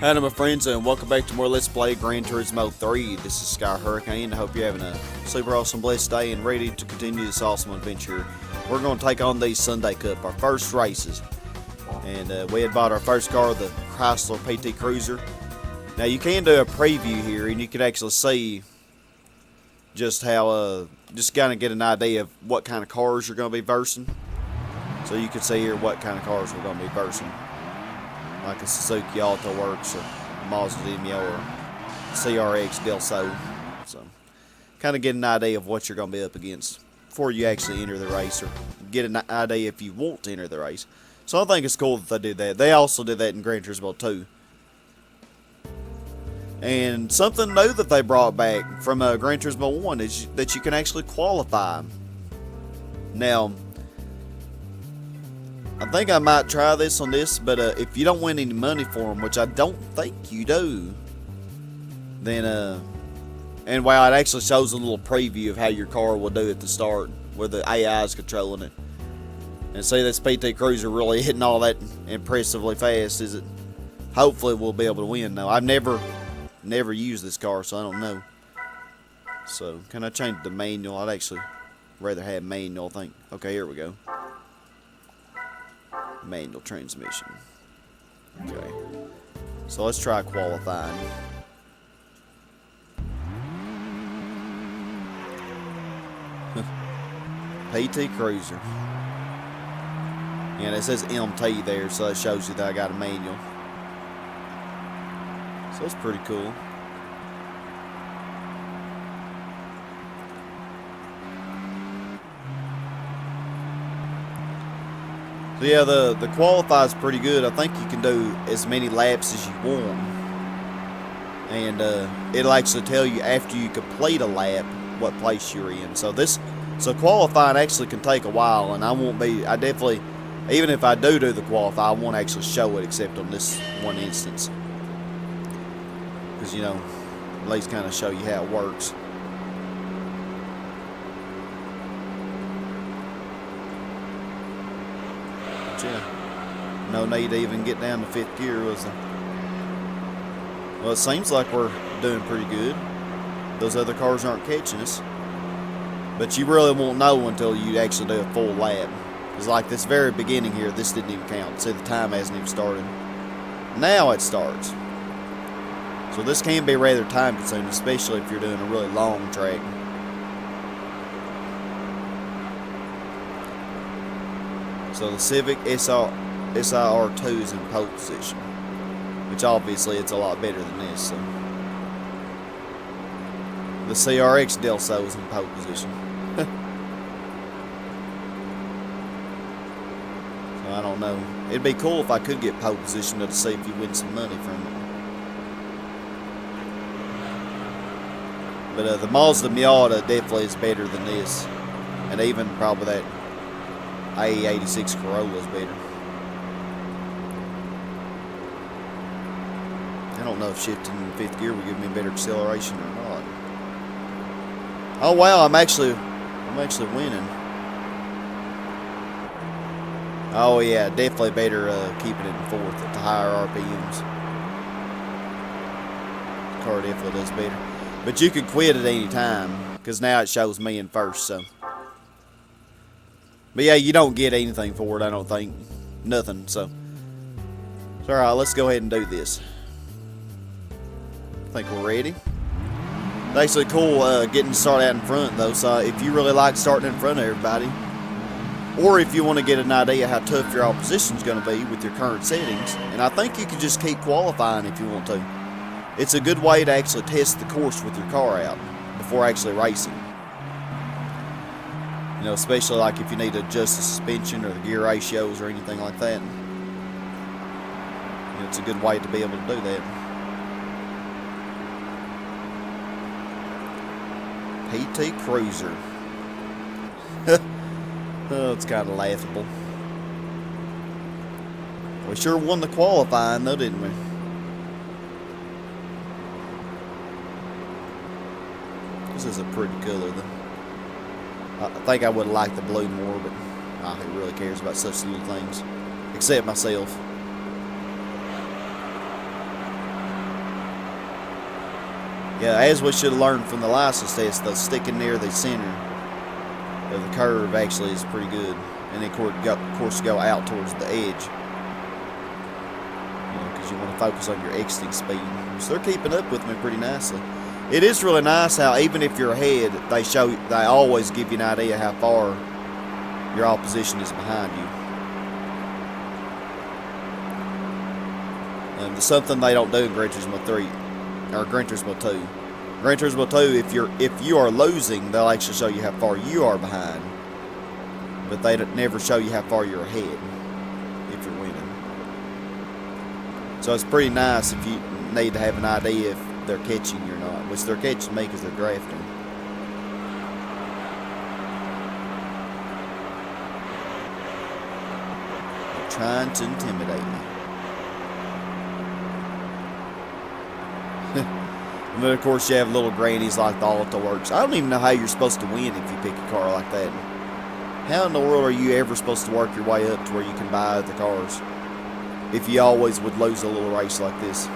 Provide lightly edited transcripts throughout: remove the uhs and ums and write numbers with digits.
Hello my friends, and welcome back to more Let's Play Gran Turismo 3. This is Sky Hurricane. I hope you're having a super awesome blessed day and ready to continue this awesome adventure. We're going to take on the Sunday Cup, our first races. And we had bought our first car, the Chrysler PT Cruiser. Now you can do a preview here and you can actually see just how, just kind of get an idea of what kind of cars you're going to be versing. So you can see here what kind of cars we're going to be versing. Like a Suzuki Alto Works or a Mazda Demio or CRX Del Sol. So, kind of get an idea of what you're going to be up against before you actually enter the race, or get an idea if you want to enter the race. So I think it's cool that they did that. They also did that in Gran Turismo 2. And something new that they brought back from Gran Turismo 1 is that you can actually qualify. Now, I think I might try this on this, but if you don't win any money for them, which I don't think you do, then, and while it actually shows a little preview of how your car will do at the start, where the AI is controlling it. And see, this PT Cruiser really hitting all that impressively fast, is it? Hopefully we'll be able to win, though. I've never used this car, so I don't know. So, can I change the manual? I'd actually rather have manual, I think. Okay, here we go. Manual transmission. Okay, so let's try qualifying. PT Cruiser. And it says MT there, so that shows you that I got a manual. So that's pretty cool. So yeah, the qualify is pretty good. I think you can do as many laps as you want. And it'll actually tell you after you complete a lap what place you're in. So qualifying actually can take a while, and I definitely, even if I do the qualify, I won't actually show it except on this one instance. Because, you know, at least kind of show you how it works. Yeah, no need to even get down to 5th gear, was there? Well, it seems like we're doing pretty good. Those other cars aren't catching us. But you really won't know until you actually do a full lap. Because like this very beginning here, this didn't even count. See, the time hasn't even started. Now it starts. So this can be rather time consuming, especially if you're doing a really long track. So the Civic SIR2 is in pole position, which obviously it's a lot better than this. So the CRX Del Sol is in pole position. So I don't know. It'd be cool if I could get pole position to see if you win some money from it. But the Mazda Miata definitely is better than this, and even probably that A86 Corolla is better. I don't know if shifting in 5th gear will give me better acceleration or not. Oh wow, I'm actually winning. Oh yeah, definitely better keeping it in 4th at the higher RPMs. The car definitely does better. But you can quit at any time, because now it shows me in 1st, so. But yeah, you don't get anything for it, I don't think. Nothing, so. Alright, let's go ahead and do this. I think we're ready. It's actually cool getting started out in front, though, so if you really like starting in front of everybody, or if you want to get an idea how tough your opposition's going to be with your current settings, and I think you can just keep qualifying if you want to. It's a good way to actually test the course with your car out before actually racing. You know, especially like if you need to adjust the suspension or the gear ratios or anything like that. You know, it's a good way to be able to do that. PT Cruiser. Oh, it's kind of laughable. We sure won the qualifying though, didn't we? This is a pretty color though. I think I would have liked the blue more, but who really cares about such little things? Except myself. Yeah, as we should have learned from the license test, though, sticking near the center of the curve actually is pretty good. And then, of course, go out towards the edge. Because you want to focus on your exiting speed. So they're keeping up with me pretty nicely. It is really nice how even if you're ahead, they always give you an idea how far your opposition is behind you. It's something they don't do in Gran Turismo 3 or Gran Turismo 2. Gran Turismo 2, if you are losing, they'll actually show you how far you are behind, but they never show you how far you're ahead if you're winning. So it's pretty nice if you need to have an idea if they're catching you or not, which they're catching me because they're drafting. They're trying to intimidate me. And then, of course, you have little grannies like the Auto Works. I don't even know how you're supposed to win if you pick a car like that. How in the world are you ever supposed to work your way up to where you can buy the cars if you always would lose a little race like this?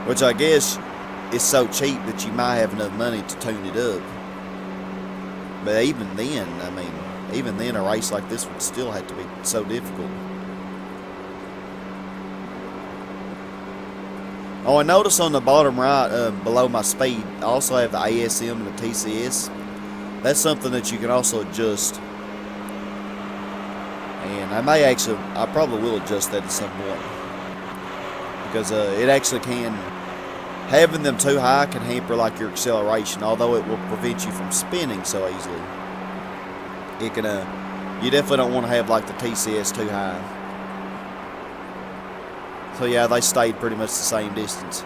Which I guess is so cheap that you might have enough money to tune it up. But even then, I mean, even then a race like this would still have to be so difficult. Oh, I noticed on the bottom right, below my speed, I also have the ASM and the TCS. That's something that you can also adjust. And I probably will adjust that at some point. Because it actually can, having them too high can hamper like your acceleration, although it will prevent you from spinning so easily. It can, you definitely don't want to have like the TCS too high. So yeah, they stayed pretty much the same distance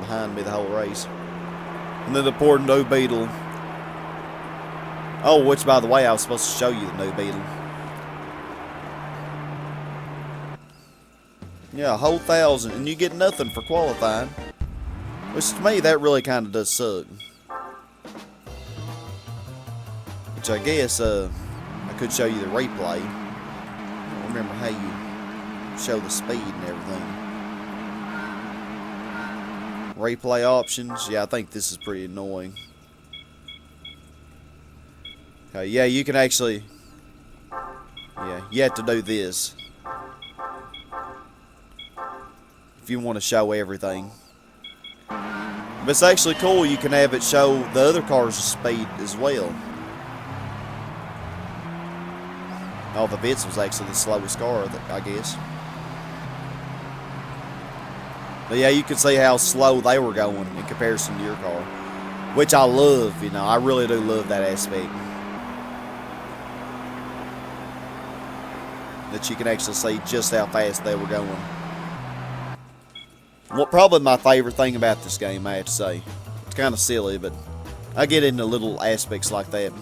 behind me the whole race. And then the poor new Beetle. Oh, which by the way, I was supposed to show you the new Beetle. Yeah, a whole 1,000, and you get nothing for qualifying. Which to me, that really kind of does suck. Which I guess, I could show you the replay. I don't remember how you show the speed and everything. Replay options. Yeah, I think this is pretty annoying. Okay, yeah, you can actually... Yeah, you have to do this if you want to show everything. But it's actually cool. You can have it show the other cars' speed as well. Oh, the Vitz was actually the slowest car, I guess. But yeah, you can see how slow they were going in comparison to your car. Which I love, you know. I really do love that aspect. That you can actually see just how fast they were going. Well, probably my favorite thing about this game, I have to say. It's kind of silly, but I get into little aspects like that.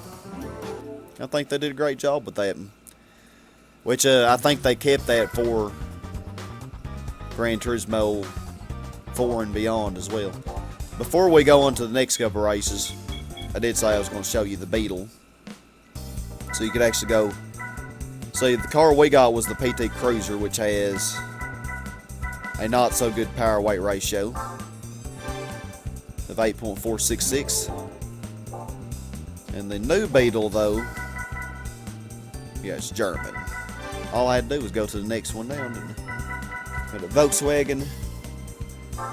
I think they did a great job with that. Which I think they kept that for Gran Turismo 4 and beyond as well. Before we go on to the next couple races, I did say I was going to show you the Beetle. So you could actually go... See, the car we got was the PT Cruiser, which has a not so good power weight ratio of 8.466. And the new Beetle, though, yeah, it's German. All I had to do was go to the next one down, didn't I? Got a Volkswagen.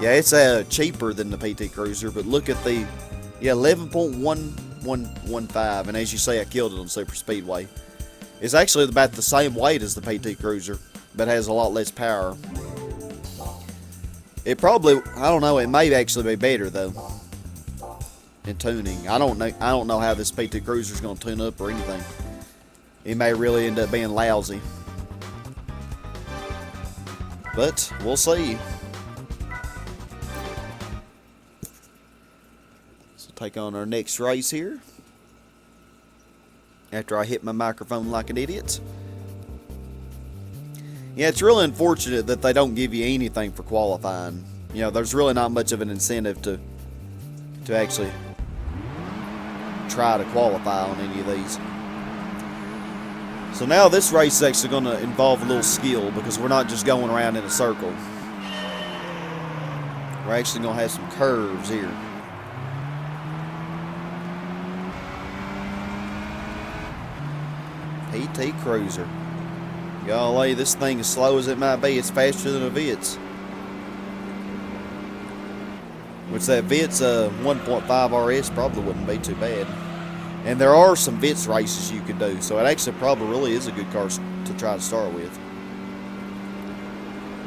Yeah, it's cheaper than the PT Cruiser, but look at the 11.1115, and as you say, I killed it on Super Speedway. It's actually about the same weight as the PT Cruiser, but has a lot less power. It probably, I don't know, it may actually be better though in tuning. I don't know how this PT Cruiser is going to tune up or anything. It may really end up being lousy, but we'll see. So take on our next race here. After I hit my microphone like an idiot. Yeah, it's really unfortunate that they don't give you anything for qualifying. You know, there's really not much of an incentive to actually try to qualify on any of these. So now this race is actually going to involve a little skill because we're not just going around in a circle. We're actually going to have some curves here. PT Cruiser. Golly, this thing, as slow as it might be, it's faster than a Vitz. Which that Vitz 1.5 RS probably wouldn't be too bad. And there are some Vitz races you could do, so it actually probably really is a good car to try to start with.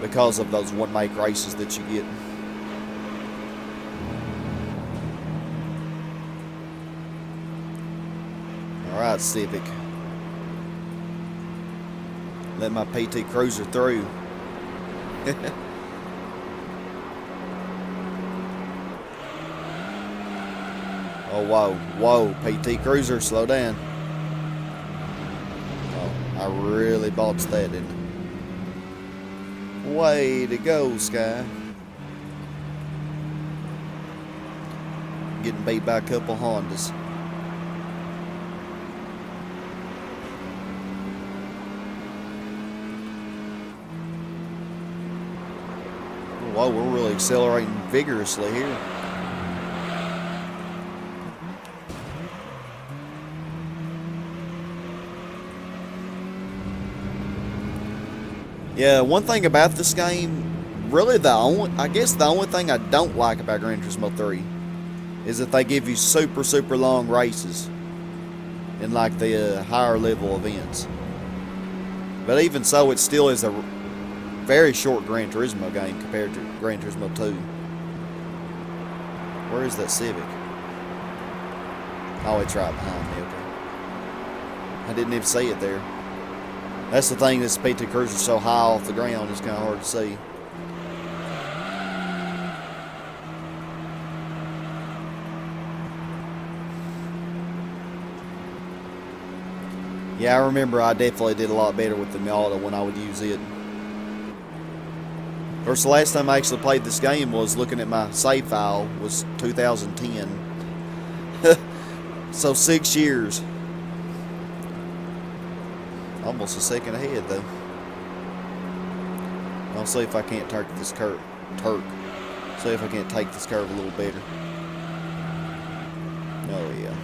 Because of those one-make races that you get. Alright, Civic. Let my PT Cruiser through. Oh, whoa, whoa, PT Cruiser, slow down. Oh, I really botched that, didn't I? Way to go, Sky. Getting beat by a couple Hondas. Whoa, we're really accelerating vigorously here. Yeah, one thing about this game, really I guess the only thing I don't like about Gran Turismo 3 is that they give you super, super long races in like the higher level events. But even so, it still is a very short Gran Turismo game compared to Gran Turismo 2. Where is that Civic? Oh, it's right behind me, okay. I didn't even see it there. That's the thing, this PT Cruiser is so high off the ground, it's kind of hard to see. Yeah, I remember I definitely did a lot better with the Miata when I would use it. Of course, the last time I actually played this game was looking at my save file was 2010. So 6 years. Almost a second ahead, though. I'll see if I can't take this curve. See if I can't take this curve a little better. Oh yeah,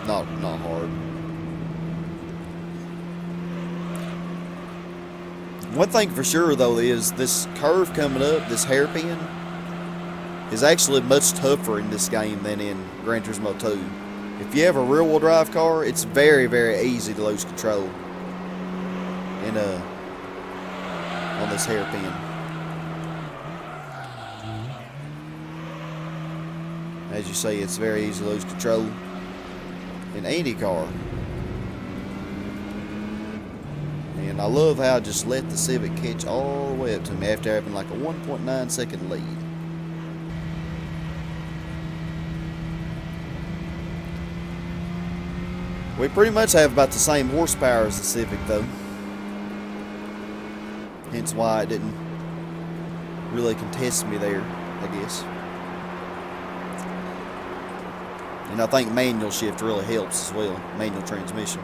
not hard. One thing for sure though is this curve coming up, this hairpin, is actually much tougher in this game than in Gran Turismo 2. If you have a rear-wheel drive car, it's very, very easy to lose control on this hairpin. As you see, it's very easy to lose control in any car. And I love how I just let the Civic catch all the way up to me after having like a 1.9 second lead. We pretty much have about the same horsepower as the Civic though. Hence why it didn't really contest me there, I guess. And I think manual shift really helps as well, manual transmission.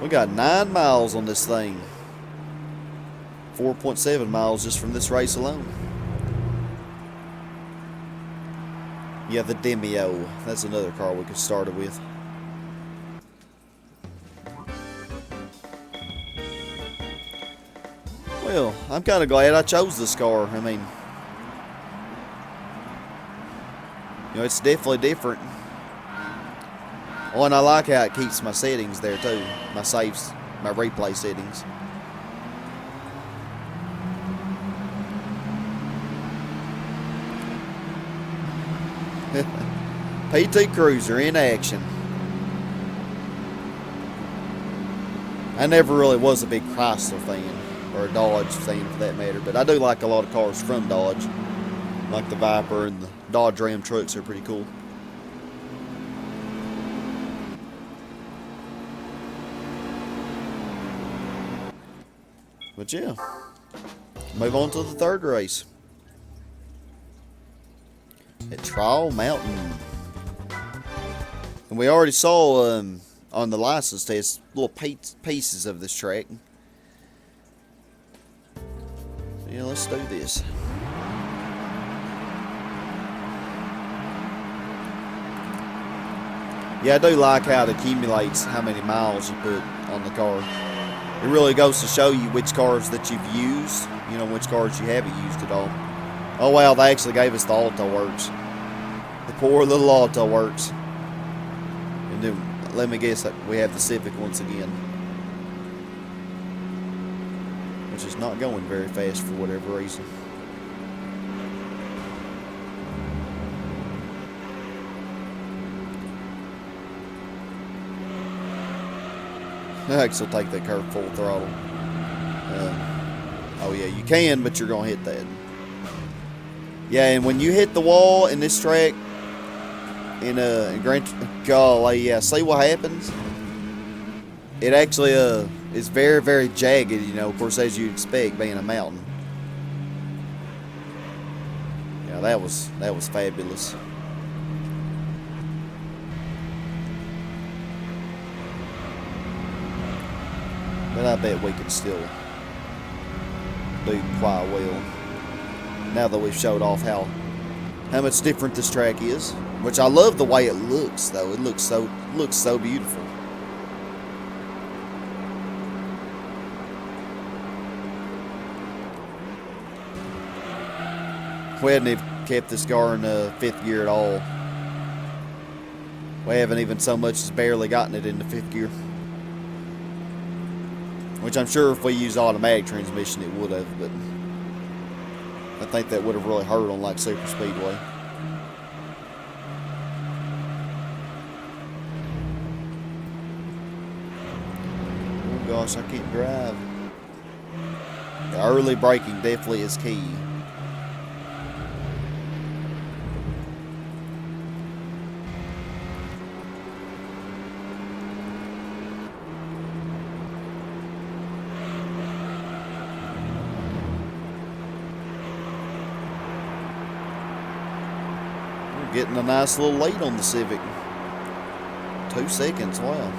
We got 9 miles on this thing. 4.7 miles just from this race alone. Yeah, the Demio. That's another car we could start it with. Well, I'm kind of glad I chose this car. I mean, you know, it's definitely different. Oh, and I like how it keeps my settings there too. My saves, my replay settings. PT Cruiser in action. I never really was a big Chrysler fan, or a Dodge fan for that matter, but I do like a lot of cars from Dodge. Like the Viper and the Dodge Ram trucks are pretty cool. But yeah, move on to the third race at Trial Mountain. And we already saw on the license test little pieces of this track. So yeah, let's do this. Yeah, I do like how it accumulates how many miles you put on the car. It really goes to show you which cars that you've used, you know, which cars you haven't used at all. Oh wow, they actually gave us the Auto Works. The poor little Auto Works. And then, let me guess, we have the Civic once again. Which is not going very fast for whatever reason. I actually take that curve full throttle. Oh yeah, you can, but you're gonna hit that. Yeah, and when you hit the wall in this track, in Gran, golly, yeah, see what happens? It actually is very, very jagged, you know, of course, as you'd expect, being a mountain. Yeah, that was fabulous. But I bet we can still do quite well. Now that we've showed off how much different this track is. Which I love the way it looks, though. It looks so beautiful. We hadn't even kept this car in 5th gear at all. We haven't even so much as barely gotten it into 5th gear. Which I'm sure if we used automatic transmission it would have, but I think that would have really hurt on like Super Speedway. Oh gosh, I can't drive. The early braking definitely is key. Getting a nice little lead on the Civic. 2 seconds, wow.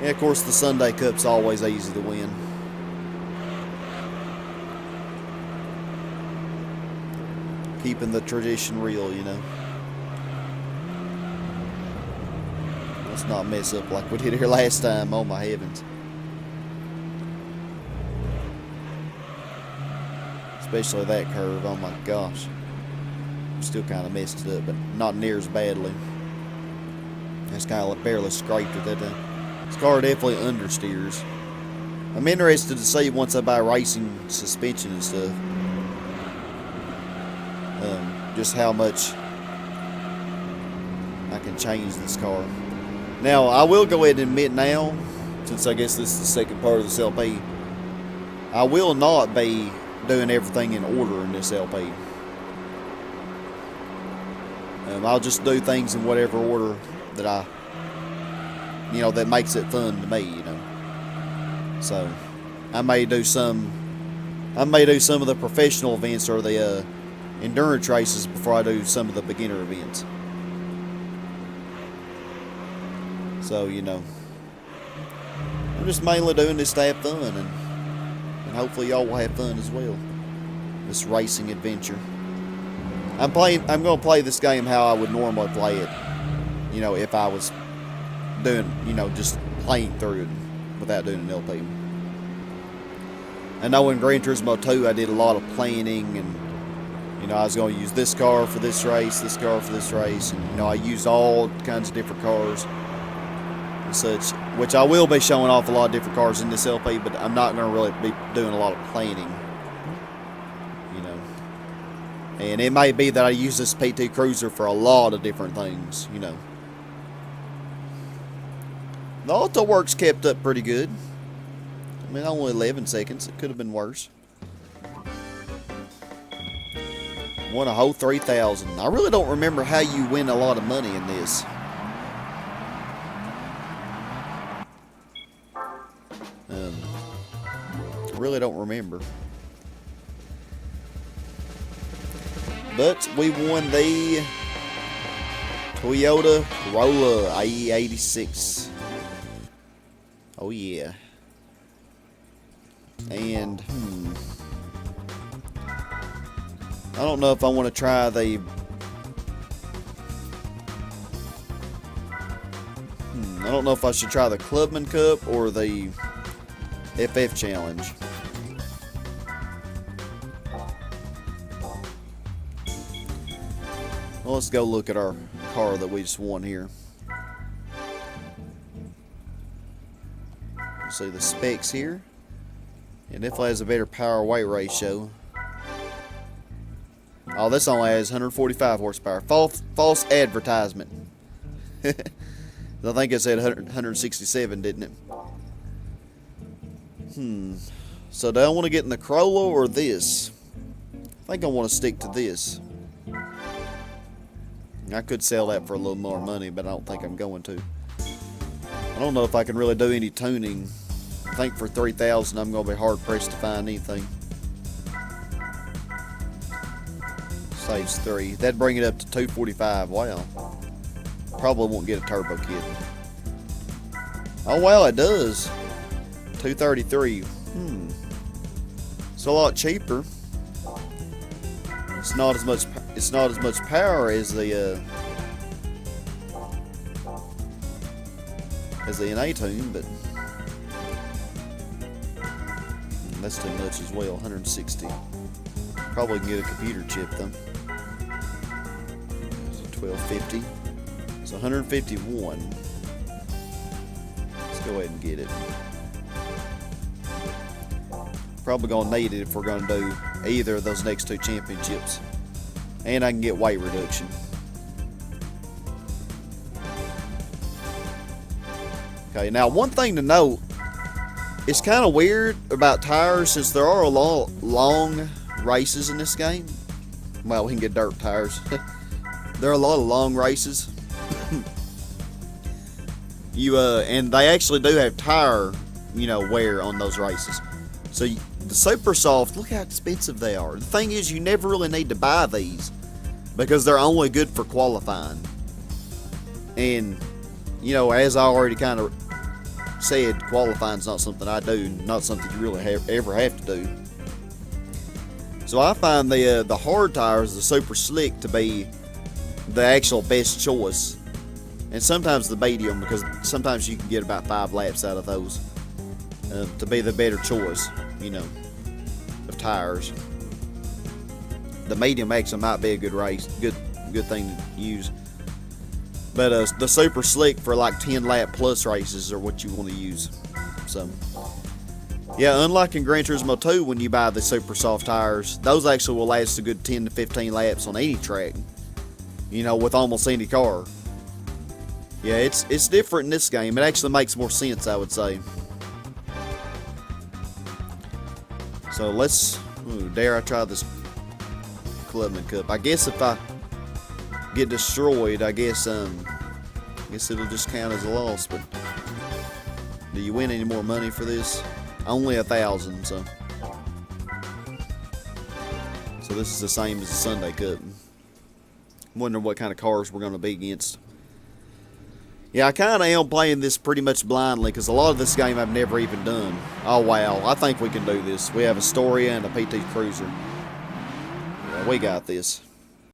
Yeah, of course the Sunday Cup's always easy to win. Keeping the tradition real, you know. Let's not mess up like we did here last time, oh my heavens. Especially that curve, oh my gosh. Still kind of messed it up, but not near as badly. Just kind of barely scraped it that time. This car definitely understeers. I'm interested to see once I buy racing suspension and stuff. Just how much I can change this car. Now, I will go ahead and admit now, since I guess this is the second part of this LP, I will not be doing everything in order in this LP. I'll just do things in whatever order that that makes it fun to me, you know. So I may do some of the professional events or the endurance races before I do some of the beginner events. So, you know, I'm just mainly doing this to have fun, and hopefully y'all will have fun as well. This racing adventure. I'm going to play this game how I would normally play it. You know, if I was doing, just playing through it without doing an LP. I know in Gran Turismo 2 I did a lot of planning, and I was going to use this car for this race, this car for this race, and I used all kinds of different cars and such, which I will be showing off a lot of different cars in this LP, but I'm not going to really be doing a lot of planning, and it may be that I use this PT Cruiser for a lot of different things, The Auto Works kept up pretty good. I mean, only 11 seconds. It could have been worse. Won a whole 3,000. I really don't remember how you win a lot of money in this. Really don't remember. But we won the Toyota Corolla IE86. Oh yeah. And I don't know if I want to try the don't know if I should try the Clubman Cup or the FF Challenge. Well, let's go look at our car that we just won here. See the specs here. It definitely has a better power weight ratio. Oh, this only has 145 horsepower. False advertisement. I think it said 167, didn't it? So do I want to get in the Corolla or this? I think I want to stick to this. I could sell that for a little more money, but I don't think I'm going to. I don't know if I can really do any tuning. I think for $3,000 I'm going to be hard pressed to find anything. Saves 3. That'd bring it up to 245. Wow. Probably won't get a turbo kit. Oh wow, it does. 233. It's a lot cheaper. It's not as much. It's not as much power as the NA tune, but that's too much as well. 160. Probably can get a computer chip though. 1250. So 151. Let's go ahead and get it. Probably gonna need it if we're gonna do either of those next 2 championships. And I can get weight reduction. Okay, now one thing to note, it's kind of weird about tires since there are a lot long races in this game. Well, we can get dirt tires. There are a lot of long races. And they actually do have tire, wear on those races. So the Super Soft, look how expensive they are. The thing is, you never really need to buy these because they're only good for qualifying. And, as I already kind of said, qualifying's not something I do, not something you really ever have to do. So I find the hard tires, the Super Slick, to be the actual best choice. And sometimes the medium, because sometimes you can get about 5 laps out of those, to be the better choice, of tires. The medium actually might be a good thing to use. But the Super Slick for like 10 lap plus races are what you want to use. So, yeah, unlike in Gran Turismo 2, when you buy the Super Soft tires, those actually will last a good 10 to 15 laps on any track, with almost any car. Yeah, it's different in this game. It actually makes more sense, I would say. So let's, dare I try this Clubman Cup? I guess if I get destroyed, I guess it'll just count as a loss. But do you win any more money for this? Only 1,000. So this is the same as the Sunday Cup. I'm wondering what kind of cars we're going to be against. Yeah, I kind of am playing this pretty much blindly because a lot of this game I've never even done. Oh, wow. I think we can do this. We have a Storia and a PT Cruiser. Yeah, we got this.